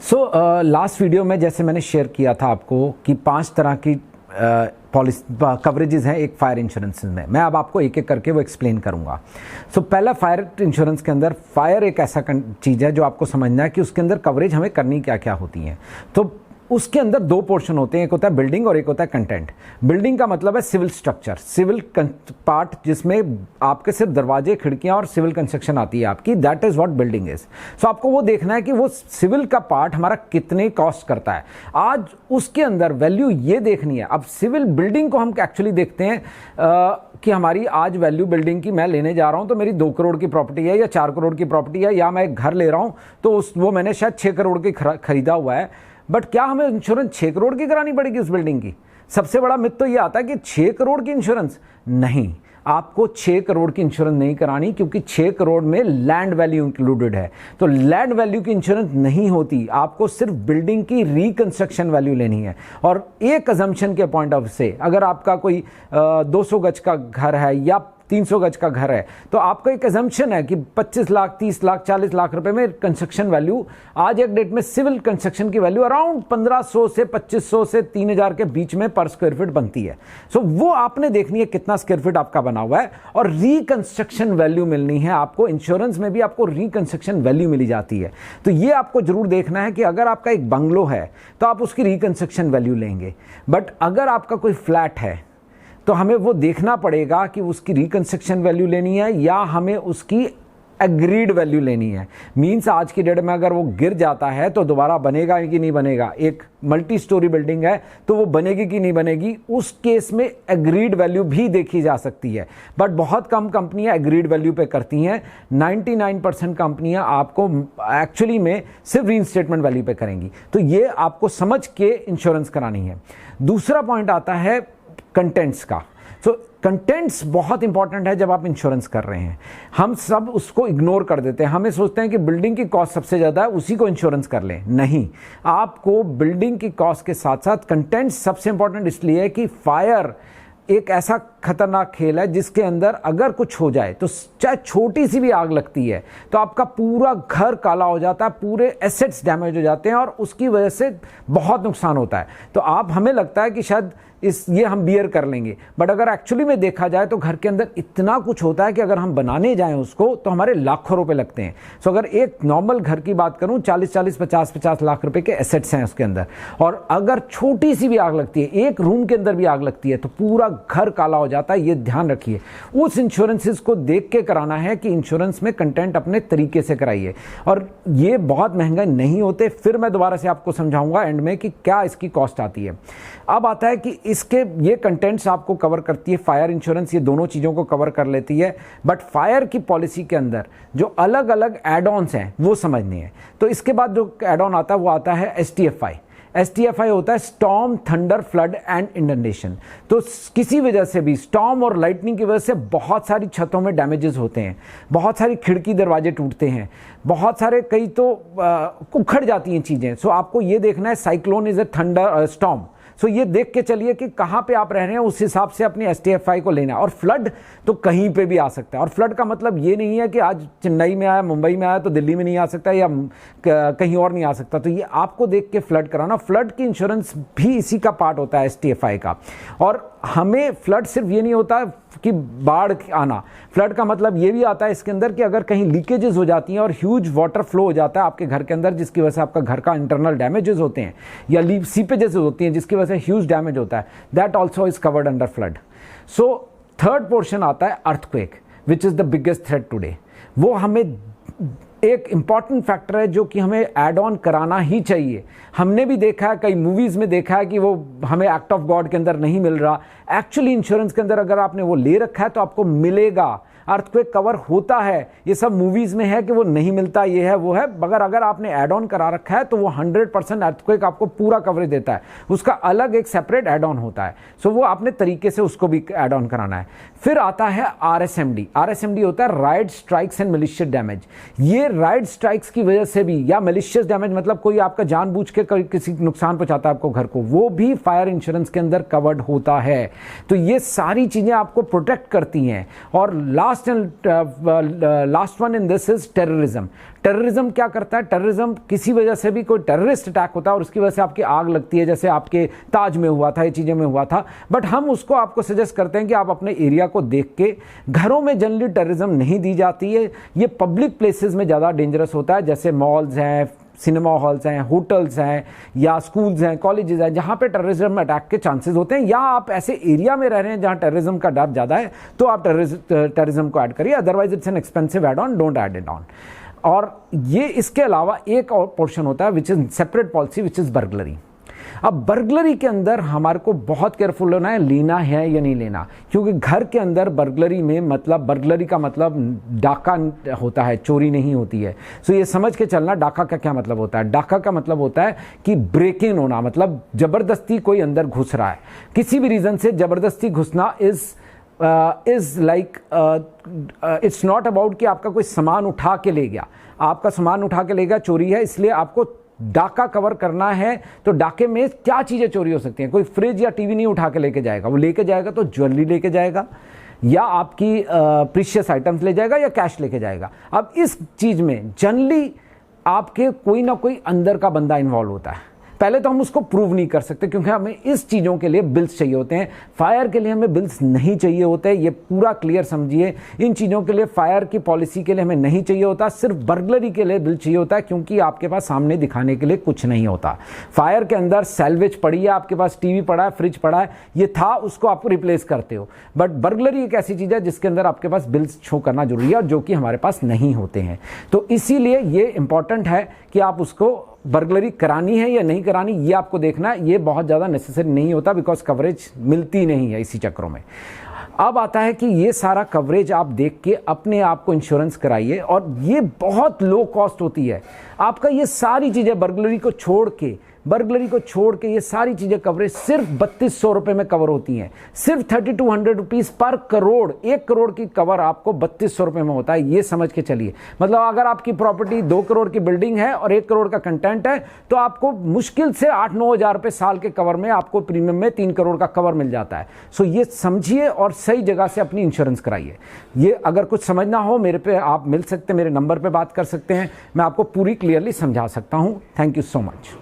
Last video में जैसे मैंने शेयर किया था आपको कि 5 तरह की पॉलिसी कवरेजेस हैं एक फायर इंश्योरेंस में। मैं अब आपको एक एक करके वो एक्सप्लेन करूंगा। पहला फायर इंश्योरेंस के अंदर फायर एक ऐसा चीज़ है जो आपको समझना है कि उसके अंदर कवरेज हमें करनी क्या क्या होती हैं। तो उसके अंदर 2 पोर्शन होते हैं, एक होता है बिल्डिंग और एक होता है कंटेंट। बिल्डिंग का मतलब है सिविल स्ट्रक्चर, सिविल पार्ट जिसमें आपके सिर्फ दरवाजे खिड़कियां और सिविल कंस्ट्रक्शन आती है आपकी, that is what building is. So आपको वो देखना है कि वो सिविल का पार्ट हमारा कितने कॉस्ट करता है। आज उसके अंदर वैल्यू ये देखनी है। अब सिविल बिल्डिंग को हम एक्चुअली देखते हैं कि हमारी आज वैल्यू बिल्डिंग की मैं लेने जा रहा हूं तो मेरी 2 करोड़ की प्रॉपर्टी है या 4 करोड़ की प्रॉपर्टी है, या मैं एक घर ले रहा हूं तो वो मैंने शायद 6 करोड़ की खरीदा हुआ है। बट क्या हमें इंश्योरेंस 6 करोड़ की करानी पड़ेगी उस बिल्डिंग की? सबसे बड़ा मिथ तो ये आता है कि 6 करोड़ की इंश्योरेंस नहीं, आपको 6 करोड़ की इंश्योरेंस नहीं करानी, क्योंकि 6 करोड़ में लैंड वैल्यू इंक्लूडेड है। तो लैंड वैल्यू की इंश्योरेंस नहीं होती, आपको सिर्फ बिल्डिंग की रिकंस्ट्रक्शन वैल्यू लेनी है। और एक अजम्पशन के पॉइंट ऑफ से अगर आपका कोई 200 गज का घर है या 300 गज का घर है तो आपका एक अजम्पशन है कि 25 लाख 30 लाख 40 लाख रुपए में कंस्ट्रक्शन वैल्यू, आज एक डेट में सिविल कंस्ट्रक्शन की वैल्यू अराउंड 1500 से 2500 से 3000 के बीच में पर स्क्वायर फीट बनती है। वो आपने देखनी है कितना स्क्वायर फीट आपका बना हुआ है, और रिकंस्ट्रक्शन वैल्यू मिलनी है आपको। इंश्योरेंस में भी आपको रिकंस्ट्रक्शन वैल्यू मिली जाती है। तो ये आपको जरूर देखना है कि अगर आपका एक बंगलो है तो आप उसकी रिकंस्ट्रक्शन वैल्यू लेंगे, बट अगर आपका कोई फ्लैट है तो हमें वो देखना पड़ेगा कि उसकी रिकंस्ट्रक्शन वैल्यू लेनी है या हमें उसकी एग्रीड वैल्यू लेनी है। मींस आज की डेट में अगर वो गिर जाता है तो दोबारा बनेगा कि नहीं बनेगा। एक मल्टी स्टोरी बिल्डिंग है तो वो बनेगी कि नहीं बनेगी, उस केस में एग्रीड वैल्यू भी देखी जा सकती है। बट बहुत कम कंपनियां एग्रीड वैल्यू पे करती हैं। 99% कंपनियां आपको एक्चुअली में सिर्फ रीइंस्टेटमेंट वैल्यू पे करेंगी। तो ये आपको समझ के इंश्योरेंस करानी है। दूसरा पॉइंट आता है कंटेंट्स का। कंटेंट्स बहुत इंपॉर्टेंट है जब आप इंश्योरेंस कर रहे हैं। हम सब उसको इग्नोर कर देते हैं, हमें सोचते हैं कि बिल्डिंग की कॉस्ट सबसे ज्यादा है उसी को इंश्योरेंस कर लें। नहीं, आपको बिल्डिंग की कॉस्ट के साथ साथ कंटेंट्स सबसे इंपॉर्टेंट इसलिए है कि फायर एक ऐसा खतरनाक खेल है जिसके अंदर अगर कुछ हो जाए तो चाहे छोटी सी भी आग लगती है तो आपका पूरा घर काला हो जाता है, पूरे एसेट्स डैमेज हो जाते हैं और उसकी वजह से बहुत नुकसान होता है। तो हमें लगता है कि शायद ये हम बियर कर लेंगे, बट अगर एक्चुअली में देखा जाए तो घर के अंदर इतना कुछ होता है कि अगर हम बनाने जाएं उसको तो हमारे लाखों रुपए लगते हैं। अगर एक नॉर्मल घर की बात करूं 40-40 50-50 लाख रुपए के एसेट्स हैं उसके अंदर, और अगर छोटी सी भी आग लगती है, एक रूम के अंदर भी आग लगती है तो पूरा घर काला हो जाता है। ये ध्यान रखिए, उस इंश्योरेंसेस को देख के कराना है कि इंश्योरेंस में कंटेंट अपने तरीके से कराइए, और ये बहुत महंगे नहीं होते। फिर मैं दोबारा से आपको समझाऊंगा एंड में कि क्या इसकी कॉस्ट आती है। अब आता है कि इसके ये कंटेंट्स आपको कवर करती है फायर इंश्योरेंस, ये दोनों चीज़ों को कवर कर लेती है। बट फायर की पॉलिसी के अंदर जो अलग अलग एड ऑन्स हैं वो समझने हैं। तो इसके बाद जो एड ऑन आता है वो आता है STFI। STFI होता है storm, thunder, flood and inundation. तो किसी वजह से भी स्टॉर्म और लाइटनिंग की वजह से बहुत सारी छतों में डैमेजेस होते हैं, बहुत सारी खिड़की दरवाजे टूटते हैं, बहुत सारे कई तो उखड़ जाती हैं चीज़ें। सो आपको ये देखना है cyclone is a thunderstorm. So ये देख के चलिए कि कहाँ पे आप रह रहे हैं, उस हिसाब से अपनी STFI को लेना है। और फ्लड तो कहीं पे भी आ सकता है, और फ्लड का मतलब ये नहीं है कि आज चेन्नई में आया, मुंबई में आया तो दिल्ली में नहीं आ सकता या कहीं और नहीं आ सकता। तो ये आपको देख के फ्लड कराना। फ्लड की इंश्योरेंस भी इसी का पार्ट होता है STFI का। और हमें फ्लड सिर्फ ये नहीं होता कि बाढ़ आना, फ्लड का मतलब ये भी आता है इसके अंदर कि अगर कहीं लीकेजेस हो जाती हैं और ह्यूज वाटर फ्लो हो जाता है आपके घर के अंदर, जिसकी वजह से आपका घर का इंटरनल डैमेजेस होते हैं या सीपेजेस होती हैं जिसकी वजह से ह्यूज डैमेज होता है, that also is covered under flood. So third portion आता है earthquake, which is the biggest threat today. वो हमें एक इंपॉर्टेंट फैक्टर है जो कि हमें ऐड ऑन कराना ही चाहिए। हमने भी देखा है, कई मूवीज में देखा है कि वो हमें एक्ट ऑफ गॉड के अंदर नहीं मिल रहा। एक्चुअली इंश्योरेंस के अंदर अगर आपने वो ले रखा है तो आपको मिलेगा, अर्थक्वेक कवर होता है। ये सब मूवीज में है कि वो नहीं मिलता, ये है वो है, मगर अगर आपने एड ऑन करा रखा है तो वो 100% अर्थक्वेक आपको पूरा कवरेज देता है। उसका अलग एक सेपरेट एड ऑन होता है। सो वो आपने तरीके से उसको भी एड ऑन कराना है। फिर आता है RSMD। RSMD होता है ride strikes and malicious damage. ये राइड स्ट्राइक्स की वजह से भी, या मलिशियस डैमेज मतलब कोई आपका जानबूझ के किसी नुकसान पहुंचाता है आपको घर को, वो भी फायर इंश्योरेंस के अंदर कवर्ड होता है। तो ये सारी चीजें आपको प्रोटेक्ट करती हैं। और last last and last one in this is terrorism. Terrorism क्या करता है? टेररिज्म किसी वजह से भी कोई टेररिस्ट अटैक होता है और उसकी वजह से आपकी आग लगती है, जैसे आपके ताज में हुआ था, ये चीज़ें में हुआ था। बट हम उसको आपको सजेस्ट करते हैं कि आप अपने एरिया को देख के, घरों में जनरली टेररिज्म नहीं दी जाती है, ये पब्लिक प्लेसेस में ज़्यादा डेंजरस होता है, जैसे मॉल्स हैं, सिनेमा हॉल्स हैं, होटल्स हैं, या स्कूल्स हैं, कॉलेजेस हैं, जहाँ पे टेररिज्म अटैक के चांसेस होते हैं, या आप ऐसे एरिया में रह रहे हैं जहाँ टेररिज्म का डर ज़्यादा है, तो आप टेररिज्म को ऐड करिए, otherwise it's an expensive add on, don't add it on. और ये इसके अलावा एक और पोर्शन होता है which is separate policy, which is burglary. अब बर्गलरी के अंदर हमारे को बहुत केयरफुल होना है, लेना है या नहीं लेना, क्योंकि घर के अंदर बर्गलरी में मतलब, बर्गलरी का मतलब डाका होता है, चोरी नहीं होती है। सो ये समझ के चलना डाका का क्या मतलब होता है। डाका का मतलब होता है कि ब्रेक इन होना, मतलब जबरदस्ती कोई अंदर घुस रहा है, किसी भी रीजन से जबरदस्ती घुसना is like, it's not about कि आपका कोई सामान उठा के ले गया, आपका सामान उठा के ले गया, चोरी है, इसलिए आपको डाका कवर करना है। तो डाके में क्या चीज़ें चोरी हो सकती हैं? कोई फ्रिज या टीवी नहीं उठा के लेके जाएगा, वो लेके जाएगा तो ज्वेलरी लेके जाएगा, या आपकी प्रीशियस आइटम्स ले जाएगा, या कैश लेके जाएगा। अब इस चीज़ में जनरली आपके कोई ना कोई अंदर का बंदा इन्वॉल्व होता है। पहले तो हम उसको प्रूव नहीं कर सकते, क्योंकि हमें इस चीज़ों के लिए बिल्स चाहिए होते हैं, फायर के लिए हमें बिल्स नहीं चाहिए होते। ये पूरा क्लियर समझिए, इन चीज़ों के लिए, फायर की पॉलिसी के लिए हमें नहीं चाहिए होता, सिर्फ बर्गलरी के लिए बिल चाहिए होता है, क्योंकि आपके पास सामने दिखाने के लिए कुछ नहीं होता। फायर के अंदर सैल्वेज पड़ी है, आपके पास टीवी पड़ा है, फ्रिज पड़ा है, ये था, उसको आप रिप्लेस करते हो। बट बर्गलरी एक ऐसी चीज़ है जिसके अंदर आपके पास बिल्स शो करना जरूरी है, और जो कि हमारे पास नहीं होते हैं। तो इसीलिए ये इंपॉर्टेंट है कि आप उसको बर्गलरी करानी है या नहीं करानी, ये आपको देखना है। ये बहुत ज़्यादा नेसेसरी नहीं होता, बिकॉज कवरेज मिलती नहीं है इसी चक्रों में। अब आता है कि ये सारा कवरेज आप देख के अपने आप को इंश्योरेंस कराइए, और ये बहुत लो कॉस्ट होती है आपका। ये सारी चीज़ें बर्गलरी को छोड़ के ये सारी चीज़ें कवरेज सिर्फ 3200 रुपये में कवर होती हैं। सिर्फ 3200 रुपीज़ पर करोड़, 1 करोड़ की कवर आपको 3200 रुपये में होता है। ये समझ के चलिए, मतलब अगर आपकी प्रॉपर्टी 2 करोड़ की बिल्डिंग है और 1 करोड़ का कंटेंट है, तो आपको मुश्किल से 8-9 हज़ार रुपये साल के कवर में, आपको प्रीमियम में 3 करोड़ का कवर मिल जाता है। सो ये समझिए और सही जगह से अपनी इंश्योरेंस कराइए। ये अगर कुछ समझना हो, मेरे पे आप मिल सकते हैं, मेरे नंबर पर बात कर सकते हैं, मैं आपको पूरी क्लियरली समझा सकता हूँ। Thank you so much.